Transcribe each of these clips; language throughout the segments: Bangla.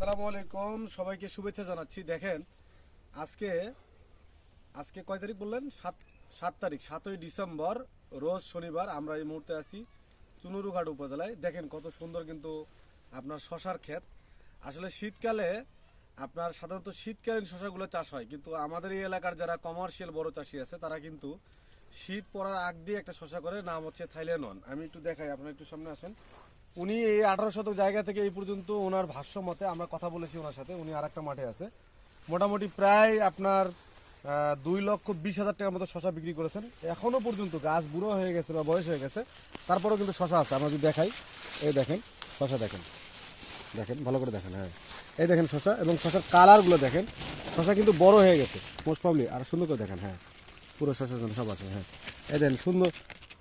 আসসালামু আলাইকুম, সবাইকে শুভেচ্ছা জানাচ্ছি। দেখেন আজকে আজকে কয় তারিখ বললেন? 7 তারিখ, 7ই ডিসেম্বর, রোজ শনিবার। আমরা এই মুহূর্তে আছি চুনুরুঘাট উপজেলায়। দেখেন কত সুন্দর কিন্তু আপনার শশার ক্ষেত। আসলে শীতকালে আপনার সাধারণত শীতকালীন শশাগুলো চাষ হয়, কিন্তু আমাদের এই এলাকার যারা কমার্শিয়াল বড় চাষি আছে তারা কিন্তু শীত পড়ার আগ দিয়ে একটা শশা করে, নাম হচ্ছে থাইল্যান্ড ওয়ান। আমি একটু দেখাই, আপনারা একটু সামনে আসেন। উনি এই 18 শতক জায়গা থেকে এই পর্যন্ত ওনার ভাষ্য মতে আমরা কথা বলেছি ওনার সাথে। উনি আর একটা মাঠে আছে, মোটামুটি প্রায় আপনার 2,20,000 টাকার মতো শশা বিক্রি করেছেন। এখনো পর্যন্ত গাছ বুড়ো হয়ে গেছে বা বয়স হয়ে গেছে, তারপরেও কিন্তু শশা আছে। আমরা যদি দেখাই, এই দেখেন শশা, দেখেন দেখেন ভালো করে দেখেন। হ্যাঁ, এই দেখেন শশা, এবং শশার কালারগুলো দেখেন। শশা কিন্তু বড় হয়ে গেছে মোস্ট প্রবলি। আর সুন্দর করে দেখেন, হ্যাঁ পুরো শশার জন্য সব আছে। হ্যাঁ, এই দেখেন সুন্দর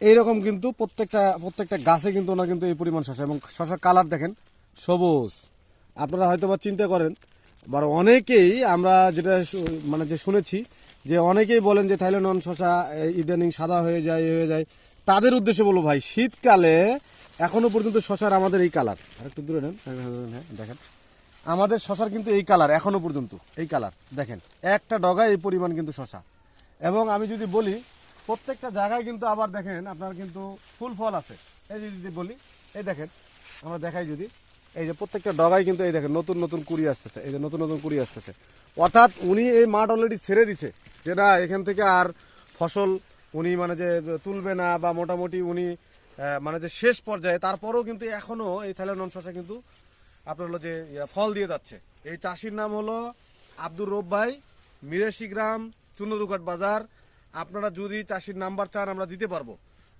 এইরকম কিন্তু প্রত্যেকটা গাছে কিন্তু ওনার কিন্তু এই পরিমাণ শশা, এবং শশার কালার দেখেন সবুজ। আপনারা হয়তো বা চিন্তা করেন, বা অনেকেই আমরা যেটা মানে যে শুনেছি যে অনেকেই বলেন যে থাইল্যান্ড ওয়ান শশা ইদানিং সাদা হয়ে যায়। তাদের উদ্দেশ্যে বলবো, ভাই শীতকালে এখনো পর্যন্ত শশার আমাদের এই কালার। আর একটু দূরে নেন, হ্যাঁ দেখেন আমাদের শশার কিন্তু এই কালার, এখনো পর্যন্ত এই কালার দেখেন। একটা ডগায় এই পরিমাণ কিন্তু শশা। এবং আমি যদি বলি প্রত্যেকটা জায়গায় কিন্তু আবার দেখেন আপনার কিন্তু ফুল ফল আছে। এই যদি বলি, এই দেখেন আমরা দেখাই যদি, এই যে প্রত্যেকটা ডগায় কিন্তু এই দেখেন নতুন নতুন কুড়ি আসতেছে, এই যে নতুন নতুন কুড়ি আসতেছে। অর্থাৎ উনি এই মাঠ অলরেডি ছেড়ে দিছে, যেটা এখান থেকে আর ফসল উনি মানে যে তুলবে না, বা মোটামুটি উনি মানে যে শেষ পর্যায়ে, তারপরেও কিন্তু এখনো এই থাইল্যান্ড শশা কিন্তু আপনার হলো যে ফল দিয়ে যাচ্ছে। এই চাষির নাম হলো আব্দুর রব ভাই, মিরাশি গ্রাম, চুনুরুঘাট বাজার। আপনারা যদি চাষির নাম্বার চান আমরা দিতে পারবো।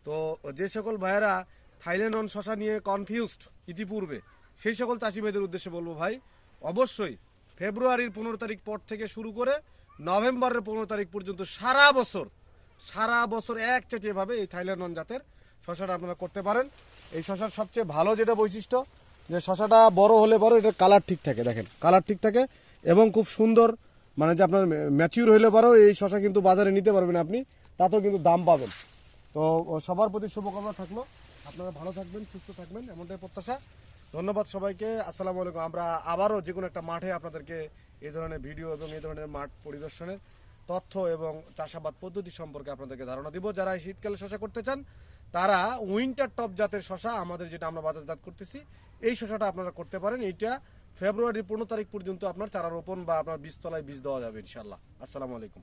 তো যে সকল ভাইয়েরা থাইল্যান্ড ওয়ান শশা নিয়ে কনফিউজড ইতিপূর্বে, সেই সকল চাষি ভাইদের উদ্দেশ্যে বলবো, ভাই অবশ্যই ফেব্রুয়ারির 15 তারিখ পর থেকে শুরু করে নভেম্বরের 15 তারিখ পর্যন্ত সারা বছর একচেটিয়াভাবে এই থাইল্যান্ড ওয়ান জাতের শশাটা আপনারা করতে পারেন। এই শশার সবচেয়ে ভালো যেটা বৈশিষ্ট্য, যে শশাটা বড় হলে এটা কালার ঠিক থাকে, দেখেন কালার ঠিক থাকে, এবং খুব সুন্দর, মানে যে আপনার ম্যাচিউর হইলে পরেও এই শশা কিন্তু বাজারে নিতে পারবেন আপনি, তাতেও কিন্তু দাম পাবেন। তো সবার প্রতি শুভকামনা থাকলো, আপনারা ভালো থাকবেন, সুস্থ থাকবেন, এমনটাই প্রত্যাশা। ধন্যবাদ সবাইকে, আসসালামু আলাইকুম। আমরা আবারও যে কোনো একটা মাঠে আপনাদেরকে এই ধরনের ভিডিও এবং এই ধরনের মাঠ পরিদর্শনের তথ্য এবং চাষাবাদ পদ্ধতি সম্পর্কে আপনাদেরকে ধারণা দিব। যারা এই শীতকালে শশা করতে চান তারা উইন্টার টপ জাতের শশা, আমাদের যেটা আমরা বাজারজাত করতেছি, এই শশাটা আপনারা করতে পারেন। এইটা ফেব্রুয়ারির 15 তারিখ পর্যন্ত আপনার চারা রোপণ বা আপনার বীজতলায় বীজ দেওয়া যাবে ইনশাল্লাহ। আসসালামু আলাইকুম।